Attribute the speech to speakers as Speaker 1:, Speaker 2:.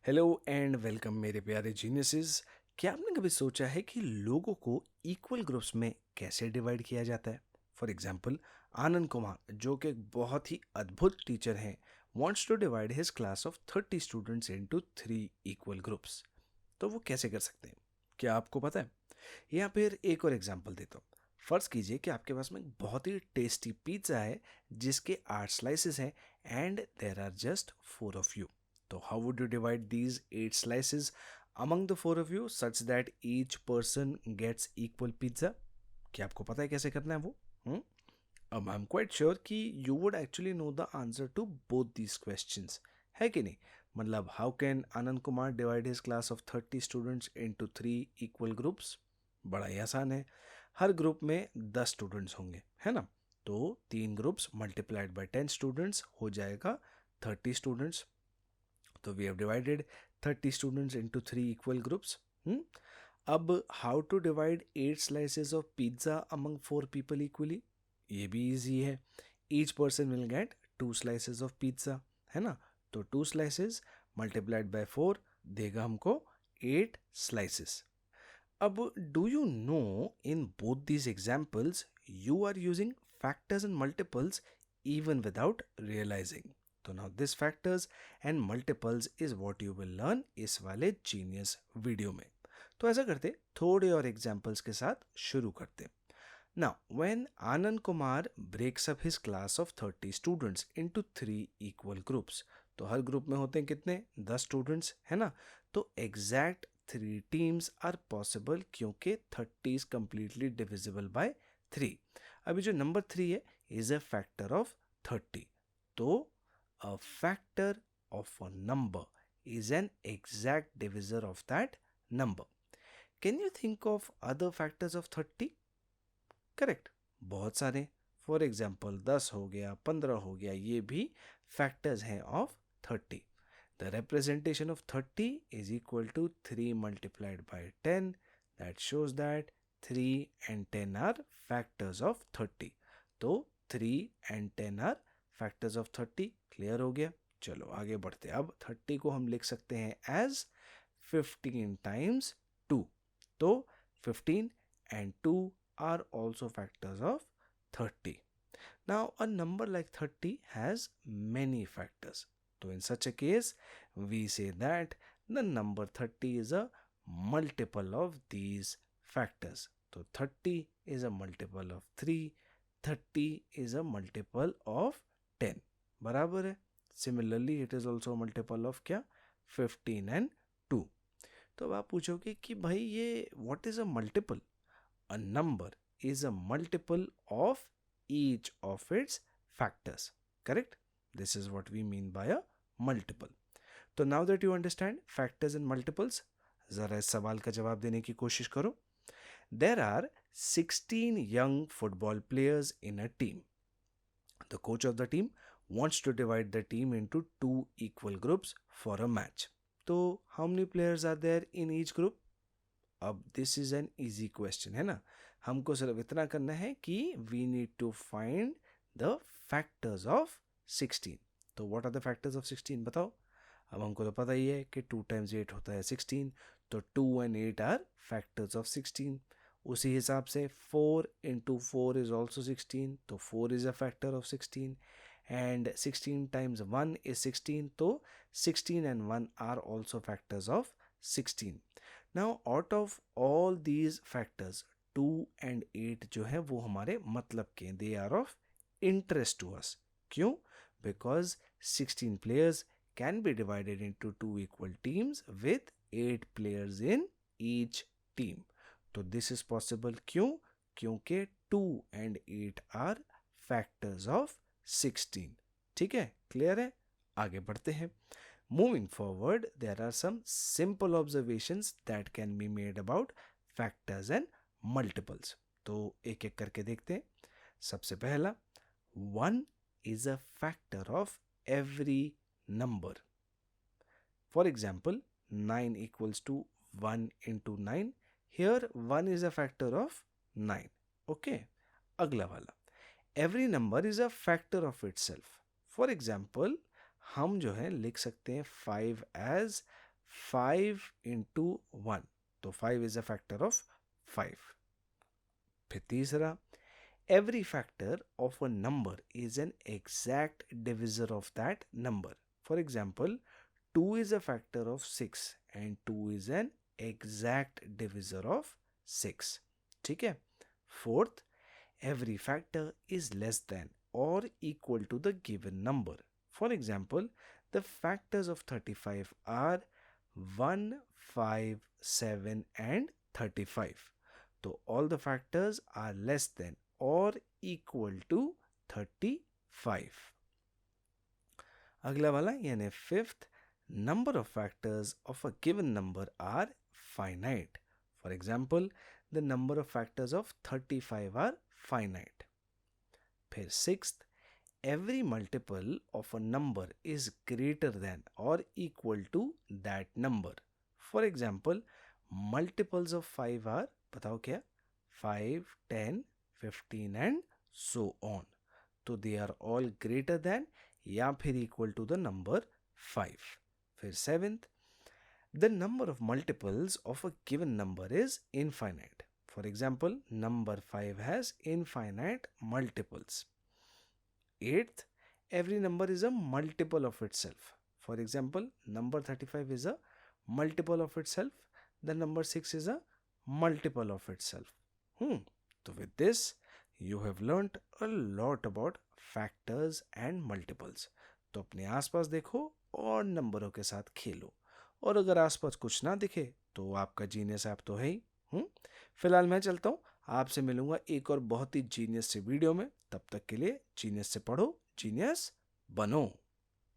Speaker 1: Hello and welcome मेरे प्यारे geniuses. क्या आपने कभी सोचा है कि लोगों को इक्वल ग्रुप्स में कैसे डिवाइड किया जाता है? फॉर एग्जाम्पल, आनंद कुमार जो कि एक बहुत ही अद्भुत टीचर हैं, wants to divide his class of 30 students into 3 equal groups. तो वो कैसे कर सकते हैं? क्या आपको पता है? या फिर एक और एग्जाम्पल देता हूँ। फर्ज कीजिए कि आपके पास में एक बहुत ही टेस्टी पिज्ज़ा है जिसके 8 स्लाइसेस हैं and there are just 4 of you. तो how would you divide these 8 slices among the 4 of you such that each person gets equal pizza? क्या आपको पता है कैसे करना है वो? हम्म? अब आई एम क्वाइट श्योर कि you would actually know the answer to both these questions, है कि नहीं? मतलब how can Anand Kumar divide his class of 30 students into 3 equal groups? बड़ा ही आसान है। हर ग्रुप में 10 स्टूडेंट्स होंगे, है ना? तो 3 ग्रुप्स मल्टीप्लाइड बाय 10 स्टूडेंट्स हो जाएगा 30 स्टूडेंट्स। तो we have divided 30 students into 3 equal groups. अब how to divide 8 slices of pizza among 4 people equally? ये भी इजी है। Each person will get 2 slices of pizza, है ना? तो 2 स्लाइसेस मल्टीप्लाइड बाय 4 देगा हमको 8 स्लाइसेस। अब do you know in both these examples you are using factors and multiples even without realizing. तो now this factors and multiples is what you will learn इस वाले genius video में। तो ऐसा करते थोड़े और एग्जाम्पल्स के साथ शुरू करते। Now, when Anand Kumar breaks up his class of 30 students into 3 equal groups, तो हर ग्रुप में होते हैं कितने? 10 स्टूडेंट्स, है ना? तो एग्जैक्ट 3 टीम्स आर पॉसिबल क्योंकि 30 इज कंप्लीटली डिविजिबल बाय 3। अभी जो नंबर 3 है इज अ फैक्टर ऑफ 30। तो अ factor of a number is an exact divisor of that number. Can you think of other factors of 30? Correct, बहुत सारे। For example 10 हो गया, 15 हो गया, ये भी फैक्टर्स हैं of 30। The representation of 30 is equal to 3 multiplied by 10। That shows that 3 and 10 are factors of 30। तो 3 and 10 are factors of 30। Clear हो गया? चलो आगे बढ़ते। अब 30 को हम लिख सकते हैं एज 15 टाइम्स 2। तो 15 and 2 are also factors of 30. Now, a number like 30 has many factors. So, in such a case, we say that the number 30 is a multiple of these factors. So, 30 is a multiple of 3, 30 is a multiple of 10. बराबर है? Similarly, it is also a multiple of क्या? 15 and 2. तो अब आप पूछोगे कि भाई ये what is a multiple? A number is a multiple of each of its factors. Correct? This is what we mean by a multiple. तो now that you understand factors and multiples, जरा इस सवाल का जवाब देने की कोशिश करो। There are 16 young football players in a team. The coach of the team wants to divide the team into 2 equal groups for a match. तो how many players are there in each group? अब this is an easy question, है ना? हमको सिर्फ इतना करना है कि we need to find the factors of 16। तो what are the factors of 16 बताओ। अब हमको तो पता ही है कि 2 टाइम्स 8 होता है 16। तो 2 एंड 8 आर फैक्टर्स ऑफ 16। उसी हिसाब से 4 इंटू 4 इज ऑल्सो 16। तो 4 is a factor of 16 and 16 times 1 is 16। तो 16 and 1 are also factors of 16। Now out of all these factors 2 and 8 जो है वो हमारे मतलब के, they are of interest to us। क्यों? Because 16 players can be divided into 2 equal teams with 8 players in each team। तो this is possible क्यों? क्योंकि 2 and 8 are factors of 16। ठीक है? क्लियर है? आगे बढ़ते हैं। Moving forward, there are some simple observations that can be made about factors and multiples. तो एक एक करके देखते हैं। सबसे पहला, 1 is a factor of every number. For example, 9 equals to 1 into 9. Here 1 is a factor of 9. Okay. अगला वाला, every number is a factor of itself. For example, हम जो है लिख सकते हैं 5 एज 5 into 1, तो 5 is a factor of 5. फिर तीसरा, every factor of a number is an exact divisor of that number. For example, 2 is a factor of 6 and 2 is an exact divisor of 6. ठीक है. Fourth, every factor is less than or equal to the given number. For example, the factors of 35 are 1, 5, 7 and 35. So all the factors are less than or equal to 35. अगला वाला यानी fifth, number of factors of a given number are finite. For example, the number of factors of 35 are finite. फिर sixth, every multiple of a number is greater than or equal to that number. For example, multiples of 5 are, बताओ क्या? 5, 10, 15 and so on. तो they are all greater than या फिर equal to the number 5. फिर seventh, the number of multiples of a given number is infinite. For example, number 5 has infinite multiples. Eighth, every number is a multiple of itself. For example, number 35 is a multiple of itself. The number 6 is a multiple of itself. So with this, you have learnt a lot about factors and multiples. तो अपने आसपास देखो और नंबरों के साथ खेलो, और अगर आसपास कुछ ना दिखे तो आपका जीनियस ऐप तो है ही. फिलहाल मैं चलता हूँ, आपसे मिलूंगा एक और बहुत ही जीनियस से वीडियो में. तब तक के लिए जीनियस से पढ़ो, जीनियस बनो.